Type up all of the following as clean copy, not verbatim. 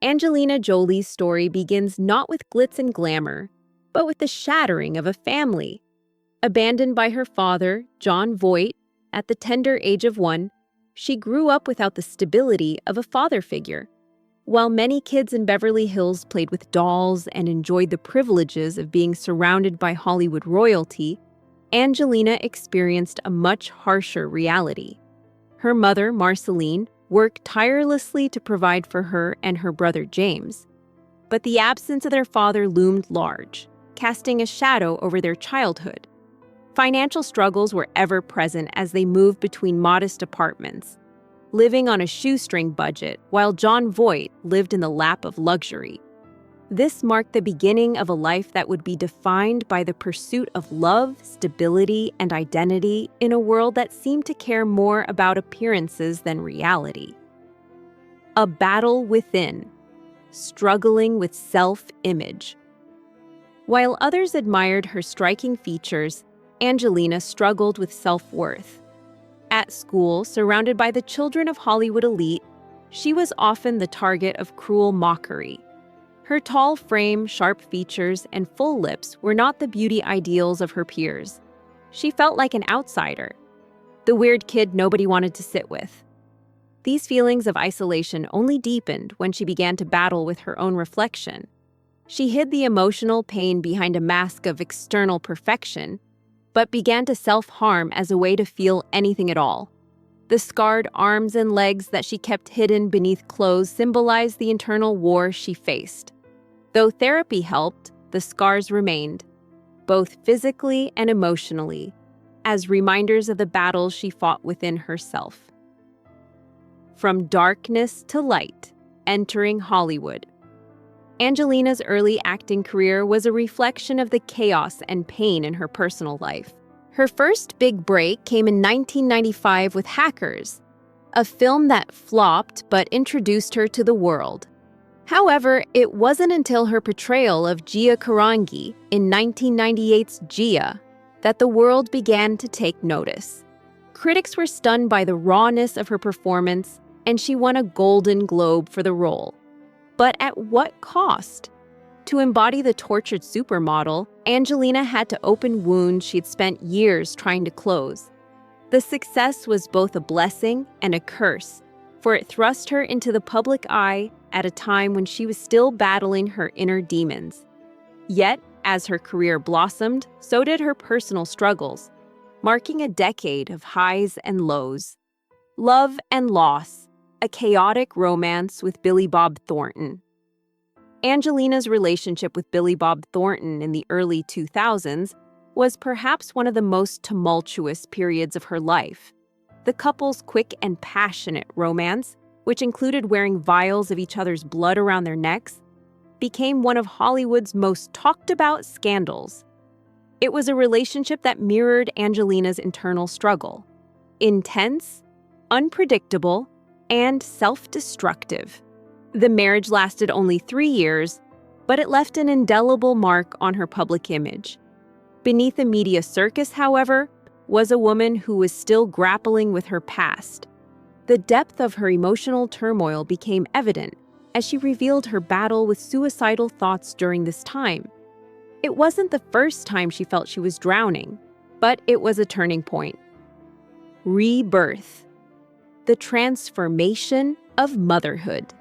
Angelina Jolie's story begins not with glitz and glamour, but with the shattering of a family. Abandoned by her father, John Voight, at the tender age of 1, she grew up without the stability of a father figure. While many kids in Beverly Hills played with dolls and enjoyed the privileges of being surrounded by Hollywood royalty, Angelina experienced a much harsher reality. Her mother, Marceline, worked tirelessly to provide for her and her brother James. But the absence of their father loomed large, casting a shadow over their childhood. Financial struggles were ever present as they moved between modest apartments, living on a shoestring budget while John Voight lived in the lap of luxury. This marked the beginning of a life that would be defined by the pursuit of love, stability, and identity in a world that seemed to care more about appearances than reality. A battle within, struggling with self-image. While others admired her striking features, Angelina struggled with self-worth. At school, surrounded by the children of Hollywood elite, she was often the target of cruel mockery. Her tall frame, sharp features, and full lips were not the beauty ideals of her peers. She felt like an outsider, the weird kid nobody wanted to sit with. These feelings of isolation only deepened when she began to battle with her own reflection. She hid the emotional pain behind a mask of external perfection, but began to self-harm as a way to feel anything at all. The scarred arms and legs that she kept hidden beneath clothes symbolized the internal war she faced. Though therapy helped, the scars remained, both physically and emotionally, as reminders of the battles she fought within herself. From darkness to light, entering Hollywood. Angelina's early acting career was a reflection of the chaos and pain in her personal life. Her first big break came in 1995 with Hackers, a film that flopped but introduced her to the world. However, it wasn't until her portrayal of Gia Karangi in 1998's Gia that the world began to take notice. Critics were stunned by the rawness of her performance, and she won a Golden Globe for the role. But at what cost? To embody the tortured supermodel, Angelina had to open wounds she'd spent years trying to close. The success was both a blessing and a curse, for it thrust her into the public eye at a time when she was still battling her inner demons. Yet, as her career blossomed, so did her personal struggles, marking a decade of highs and lows. Love and loss, a chaotic romance with Billy Bob Thornton. Angelina's relationship with Billy Bob Thornton in the early 2000s was perhaps one of the most tumultuous periods of her life. The couple's quick and passionate romance, which included wearing vials of each other's blood around their necks, became one of Hollywood's most talked-about scandals. It was a relationship that mirrored Angelina's internal struggle. Intense, unpredictable, and self-destructive. The marriage lasted only 3 years, but it left an indelible mark on her public image. Beneath the media circus, however, was a woman who was still grappling with her past. The depth of her emotional turmoil became evident as she revealed her battle with suicidal thoughts during this time. It wasn't the first time she felt she was drowning, but it was a turning point. Rebirth. The transformation of motherhood.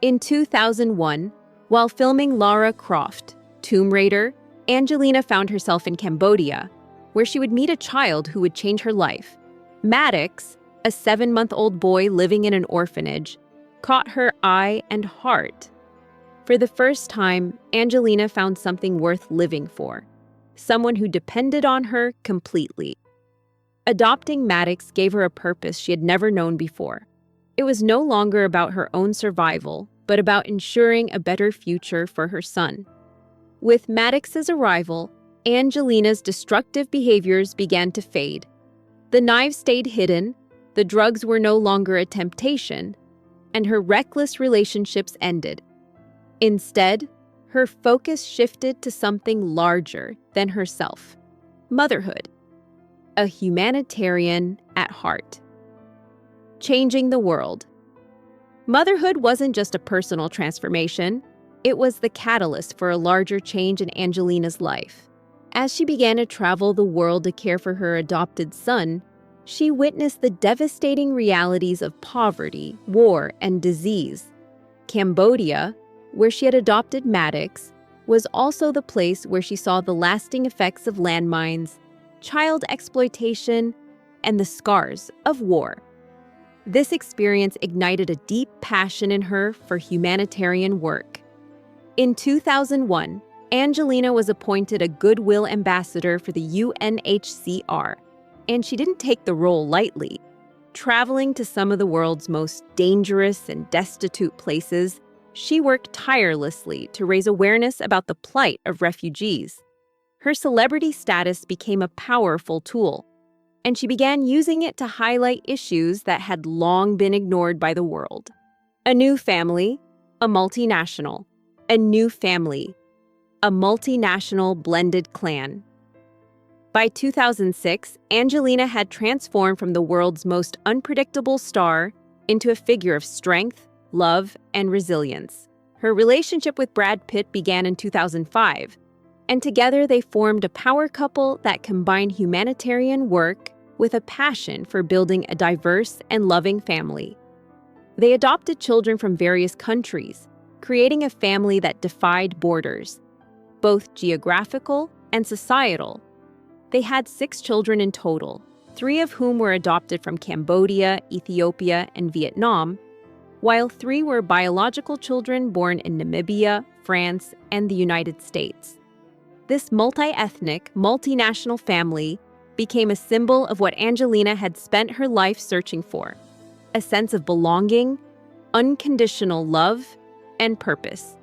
In 2001, while filming Lara Croft, Tomb Raider, Angelina found herself in Cambodia, where she would meet a child who would change her life. Maddox, a 7-month-old boy living in an orphanage, caught her eye and heart. For the first time, Angelina found something worth living for, someone who depended on her completely. Adopting Maddox gave her a purpose she had never known before. It was no longer about her own survival, but about ensuring a better future for her son. With Maddox's arrival, Angelina's destructive behaviors began to fade. The knives stayed hidden, the drugs were no longer a temptation, and her reckless relationships ended. Instead, her focus shifted to something larger than herself: motherhood. A humanitarian at heart. Changing the world. Motherhood wasn't just a personal transformation, it was the catalyst for a larger change in Angelina's life. As she began to travel the world to care for her adopted son, she witnessed the devastating realities of poverty, war, and disease. Cambodia, where she had adopted Maddox, was also the place where she saw the lasting effects of landmines, child exploitation, and the scars of war. This experience ignited a deep passion in her for humanitarian work. In 2001, Angelina was appointed a Goodwill Ambassador for the UNHCR, and she didn't take the role lightly. Traveling to some of the world's most dangerous and destitute places, she worked tirelessly to raise awareness about the plight of refugees. Her celebrity status became a powerful tool, and she began using it to highlight issues that had long been ignored by the world. A new family, a multinational. A new family, a multinational blended clan. By 2006, Angelina had transformed from the world's most unpredictable star into a figure of strength, love, and resilience. Her relationship with Brad Pitt began in 2005, and together they formed a power couple that combined humanitarian work with a passion for building a diverse and loving family. They adopted children from various countries, creating a family that defied borders, both geographical and societal. They had 6 children in total, 3 of whom were adopted from Cambodia, Ethiopia, and Vietnam, while 3 were biological children born in Namibia, France, and the United States. This multi-ethnic, multinational family became a symbol of what Angelina had spent her life searching for: a sense of belonging, unconditional love, and purpose.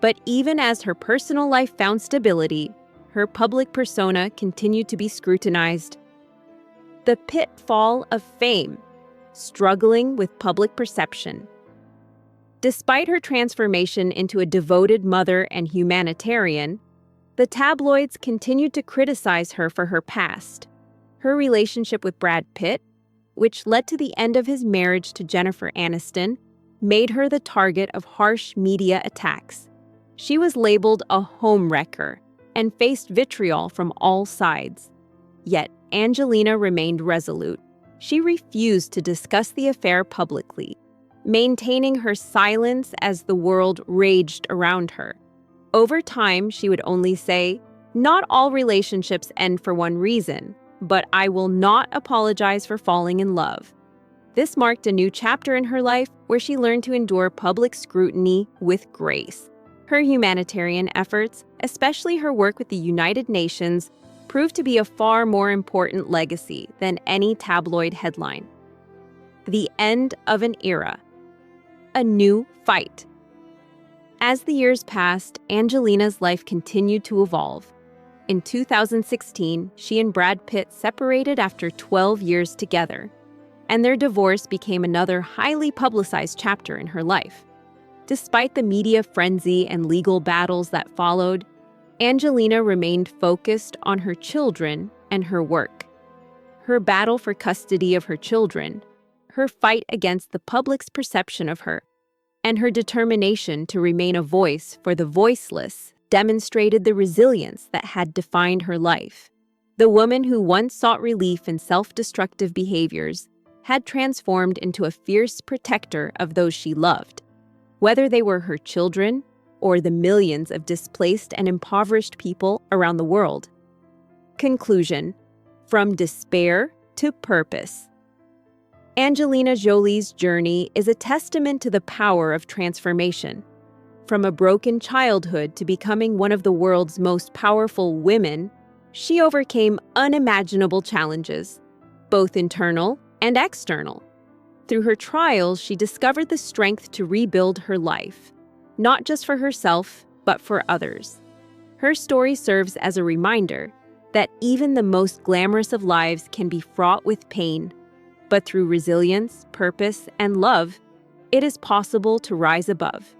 But even as her personal life found stability, her public persona continued to be scrutinized. The pitfall of fame, struggling with public perception. Despite her transformation into a devoted mother and humanitarian, the tabloids continued to criticize her for her past. Her relationship with Brad Pitt, which led to the end of his marriage to Jennifer Aniston, made her the target of harsh media attacks. She was labeled a homewrecker and faced vitriol from all sides. Yet, Angelina remained resolute. She refused to discuss the affair publicly, maintaining her silence as the world raged around her. Over time, she would only say, "Not all relationships end for one reason, but I will not apologize for falling in love." This marked a new chapter in her life where she learned to endure public scrutiny with grace. Her humanitarian efforts, especially her work with the United Nations, proved to be a far more important legacy than any tabloid headline. The end of an era. A new fight. As the years passed, Angelina's life continued to evolve. In 2016, she and Brad Pitt separated after 12 years together, and their divorce became another highly publicized chapter in her life. Despite the media frenzy and legal battles that followed, Angelina remained focused on her children and her work. Her battle for custody of her children, her fight against the public's perception of her, and her determination to remain a voice for the voiceless demonstrated the resilience that had defined her life. The woman who once sought relief in self-destructive behaviors had transformed into a fierce protector of those she loved, whether they were her children or the millions of displaced and impoverished people around the world. Conclusion: from despair to purpose. Angelina Jolie's journey is a testament to the power of transformation. From a broken childhood to becoming one of the world's most powerful women, she overcame unimaginable challenges, both internal and external. Through her trials, she discovered the strength to rebuild her life, not just for herself, but for others. Her story serves as a reminder that even the most glamorous of lives can be fraught with pain, but through resilience, purpose, and love, it is possible to rise above.